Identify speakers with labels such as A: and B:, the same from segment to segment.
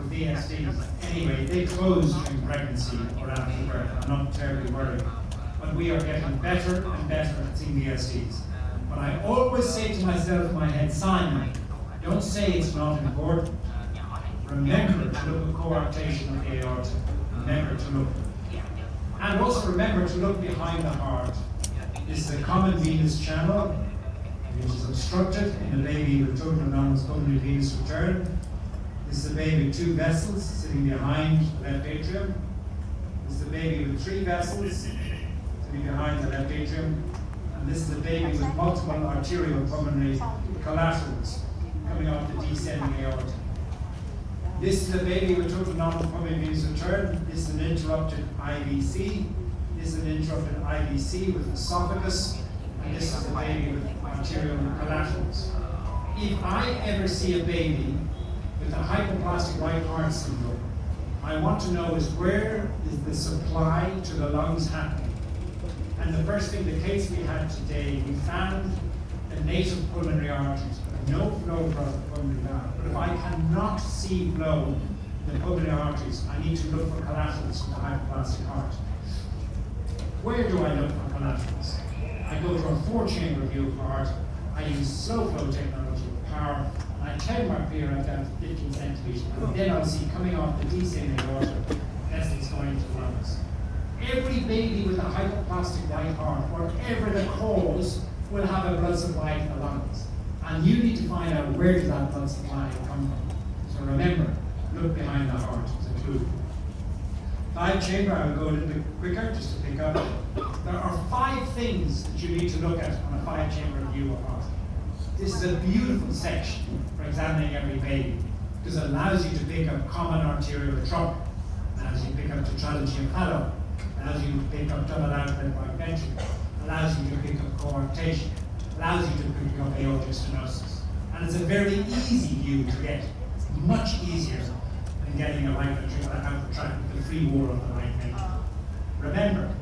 A: for VSDs. Anyway, they close during pregnancy or after birth. I'm not terribly worried. But we are getting better and better at seeing VSDs. But I always say to myself in my head, Simon, don't say it's not important. Remember to look at coarctation of the aorta. Remember to look. And also remember to look behind the heart. This is a common venous channel, which is obstructed in a baby with total anomalous pulmonary venous return. This is a baby with 2 vessels sitting behind the left atrium. This is a baby with 3 vessels sitting behind the left atrium. And this is a baby with multiple arterial pulmonary collaterals coming off the descending aorta. This is a baby with total anomalous pulmonary venous return. This is an interrupted IVC. This is an interrupted IVC with esophagus. And this is a baby with arterial collaterals. If I ever see a baby with a hypoplastic right heart syndrome, I want to know is where is the supply to the lungs happening? And the first thing, the case we had today, we found the native pulmonary arteries, but no flow across the pulmonary valve. But if I cannot see flow in the pulmonary arteries, I need to look for collaterals from the hypoplastic heart. Where do I look for collaterals? I go to a 4-chamber view of heart. I use slow flow technology with power. And I turn my PRF down to 15 centimeters. And then I'll see coming off the descending aorta, vessels going to the lungs. Every baby with a hypoplastic right heart, whatever the cause, will have a blood supply to the lungs. And you need to find out where does that blood supply come from. So remember, look behind the heart as a clue. 5-chamber, I will go a little bit quicker just to pick up. There are 5 things that you need to look at on a 5-chamber view of heart. This is a beautiful section for examining every baby because it allows you to pick up common arterial trauma, allows you to pick up tetralogy of Fallot, allows you to pick up double outlet right ventricle, allows you to pick up coarctation, allows you to pick up aortic stenosis. And it's a very easy view to get. It's much easier than getting a right ventricular outlet tract with the free wall of the right ventricle. Remember,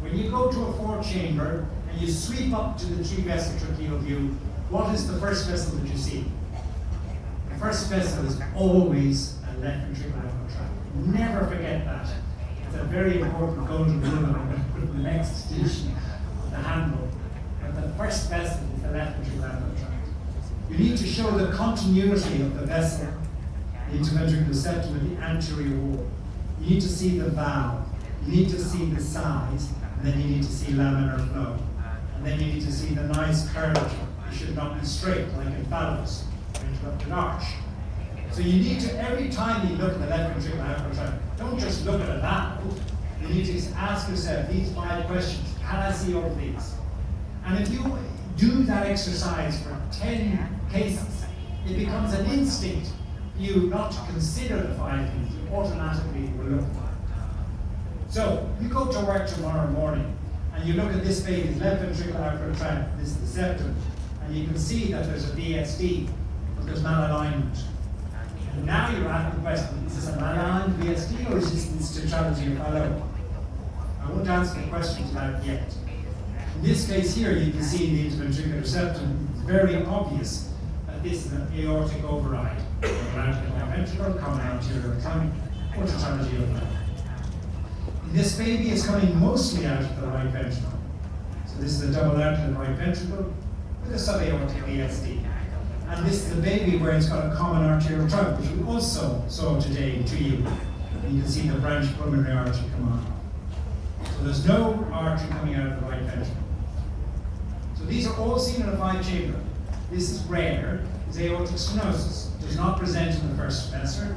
A: when you go to a 4-chamber and you sweep up to the 3-vessel tracheal view, what is the first vessel that you see? The first vessel is always a left ventricular outlet tract. Never forget that. It's a very important golden rule I'm going to put in the next edition of the handbook. But the first vessel is the left ventricular outlet tract. You need to show the continuity of the vessel, the interventricular septum with the anterior wall. You need to see the valve. You need to see the size, and then you need to see laminar flow. And then you need to see the nice curvature. It should not be straight like in phallus or interrupted arch. So you need to, every time you look at the left ventricular outlet tract, don't just look at a valve. You need to ask yourself these 5 questions. Can I see all of these? And if you do that exercise for 10 cases, it becomes an instinct for you not to consider the 5 things. You automatically will look for it. So you go to work tomorrow morning and you look at this baby's left ventricular outlet tract, this is the septum, and you can see that there's a VSD, but there's malalignment. And now you're asking the question, is this a malaligned VSD or is this tetralogy of Fallot? I won't answer the question to that yet. In this case here, you can see in the interventricular septum, it's very obvious that this is an aortic override. Around the right ventricle, common arterial tongue, or tetralogy of Fallot. This baby is coming mostly out of the right ventricle. So this is a double outlet right ventricle with a subaortic VSD. And this is the baby where it's got a common arterial trunk, which we also saw today in 2U. You can see the branch pulmonary artery come on. So there's no artery coming out of the right ventricle. So these are all seen in a 5-chamber. This is rare, is aortic stenosis. It does not present in the first trimester,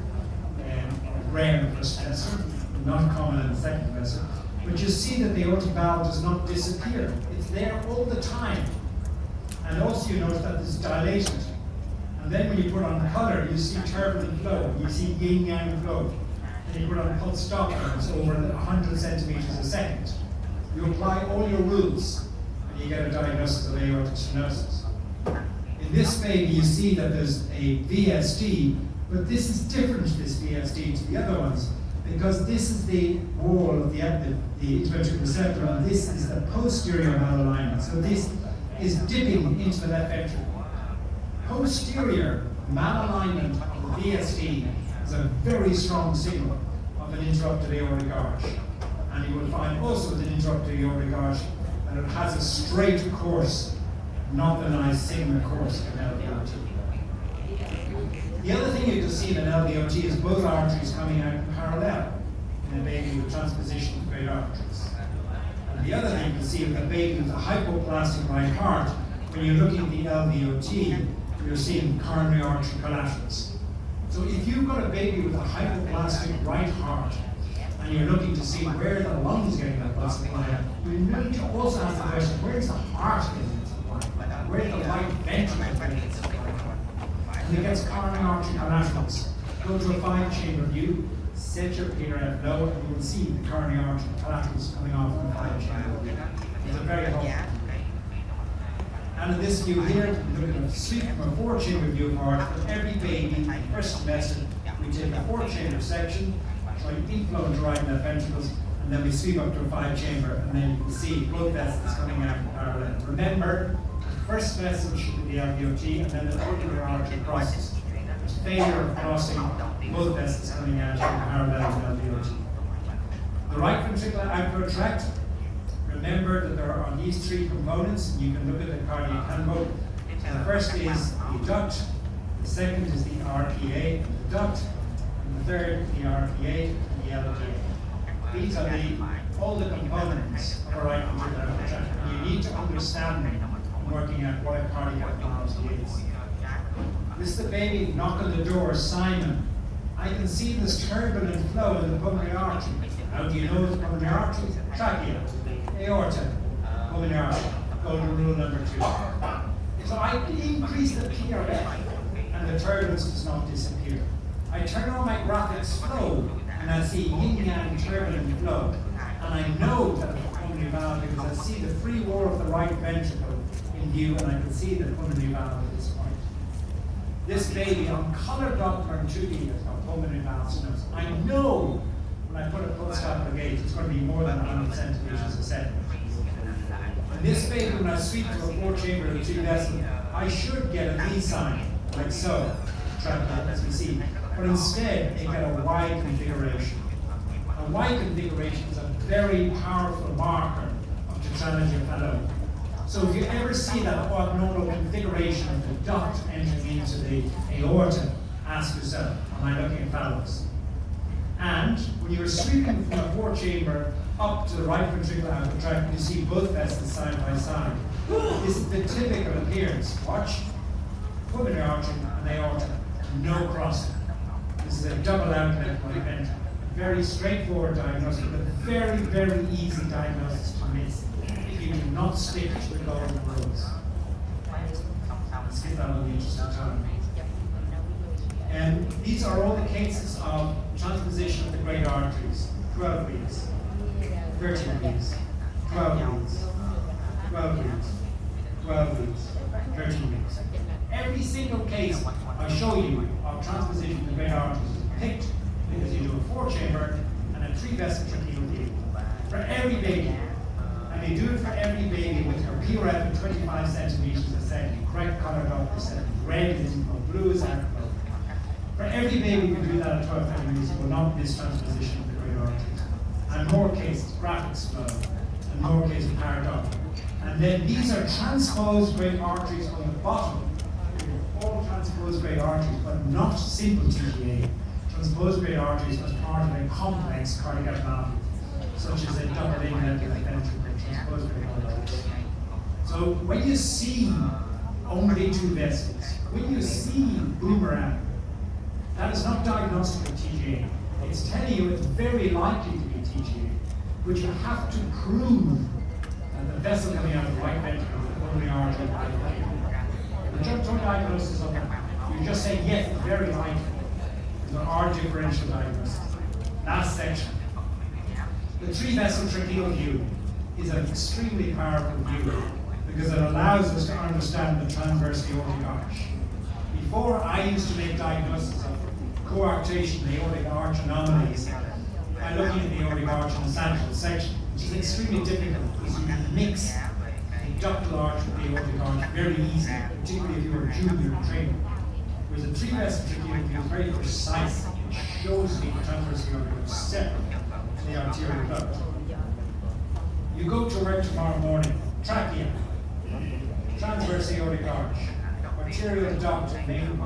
A: rare in the first trimester, not common in the second trimester. But you see that the aortic valve does not disappear. It's there all the time. And also you notice that it's dilated. And then when you put on color, you see turbulent flow, you see yin-yang flow. And you put on pulse Doppler, it's over 100 centimeters a second. You apply all your rules, and you get a diagnosis of aortic stenosis. In this baby, you see that there's a VSD, but this is different, this VSD, to the other ones, because this is the wall of the interventricular septum, and this is the posterior malalignment. So this is dipping into the left ventricle. Posterior malalignment of the VSD is a very strong signal of an interrupted aortic arch. And you will find also with an interrupted aortic arch that it has a straight course, not the nice sigma course of an LVOT. The other thing you can see in an LVOT is both arteries coming out in parallel in a baby with transposition of great arteries. And the other thing you can see with a baby with a hypoplastic right heart, when you're looking at the LVOT, you're seeing coronary artery collaterals. So if you've got a baby with a hypoplastic right heart, and you're looking to see where the lungs getting that blood supply, you need to also ask the question, where's the heart getting its supply? Where's the right ventricle getting its supply? And it gets coronary artery collaterals. Go to a 5-chamber view, set your PRF low, and you will see the coronary artery collaterals coming off from the 5-chamber view. It's a very helpful. And in this view here, we're looking at a sweep from a 4-chamber view of heart. For every baby in the first semester, we take a 4-chamber section, try deep flow into right and left ventricles, and then we sweep up to a 5-chamber, and then you can see blood vessels coming out in parallel. Remember, the first vessel should be the LVOT, and then the pulmonary artery crosses. There's failure of crossing, both vessels coming out in parallel with LVOT. The right ventricular outflow tract. Remember that there are these 3 components, and you can look at the cardiac handbook. So the first is the duct, the second is the RPA and the duct, and the third the RPA and the LPA. These are all the components of a right ventricular outflow tract, and you need to understand them in working out what a cardiac velocity is. This is the baby knock on the door, Simon. I can see this turbulent flow in the pulmonary artery. How do you know it's pulmonary artery? Trachea, aorta, pulmonary artery. Golden rule number 2. So I increase the PRF and the turbulence does not disappear. I turn on my graphics flow and I see yin-yang turbulent flow. And I know that it's a pulmonary valve because I see the free wall of the right ventricle in view and I can see the pulmonary valve at this point. This baby on color Doppler and 2D has got pulmonary valve stenosis. I know when I put a pulse Doppler gauge, it's going to be more than 100 centimeters a second. And this baby, when I sweep to a 4-chamber or 2 vessel, I should get a V sign, like so, as we see. But instead, they get a Y configuration. A Y configuration is a very powerful marker of tetralogy fellow. So if you ever see that abnormal configuration of the duct entering into the aorta, ask yourself, am I looking at Fallows? And when you're sweeping from a 4-chamber up to the right ventricular outflow tract, you see both vessels side by side. This is the typical appearance. Watch, pulmonary artery and aorta, no crossing. This is a double outlet right ventricle. Very straightforward diagnosis, but very, very easy diagnosis to miss if you do not stick to the golden rules. Let's get that on the interest of time. And these are all the cases of transposition of the great arteries. 12 weeks, 13 weeks, 12 weeks, 12 weeks, 12 weeks, 13 weeks. Every single case I show you of transposition of the great arteries is picked because you do a 4-chamber and a 3-vessel tracheal deal. For every baby, and they do it for every baby with your PRF at 25 centimeters a second, correct color Doppler setting, red is inflow, blue is outflow. For every baby we do that at 12 centimeters, you will not miss transposition of the great arteries. And more cases, graphics flow, and more cases, paradox. And then these are transposed great arteries on the bottom. All transposed great arteries, but not simple TGA. Transposed great arteries as part of a complex cardiac valve, such as a double inlet with a ventricle, transposed great arteries. So when you see only 2 vessels, when you see boomerang, that is not diagnostic of TGA. It's telling you it's very likely to be TGA, but you have to prove that the vessel coming out of the right ventricle, the pulmonary artery, there's no diagnosis of that. You just say, yes, it's very likely. There are differential diagnoses. Last section. The 3-vessel tracheal view is an extremely powerful view because it allows us to understand the transverse aortic arch. Before, I used to make diagnosis of coarctation, aortic arch anomalies by looking at the aortic arch in the sagittal section, which is extremely difficult because you can mix the ductal arch with the aortic arch very easily, particularly if you're a junior in training. Whereas a 3-vessel tracheal view is very precise. It shows me the transverse aorta is separate to the arterial duct. You go to work tomorrow morning, trachea, transverse aortic arch, arterial duct, main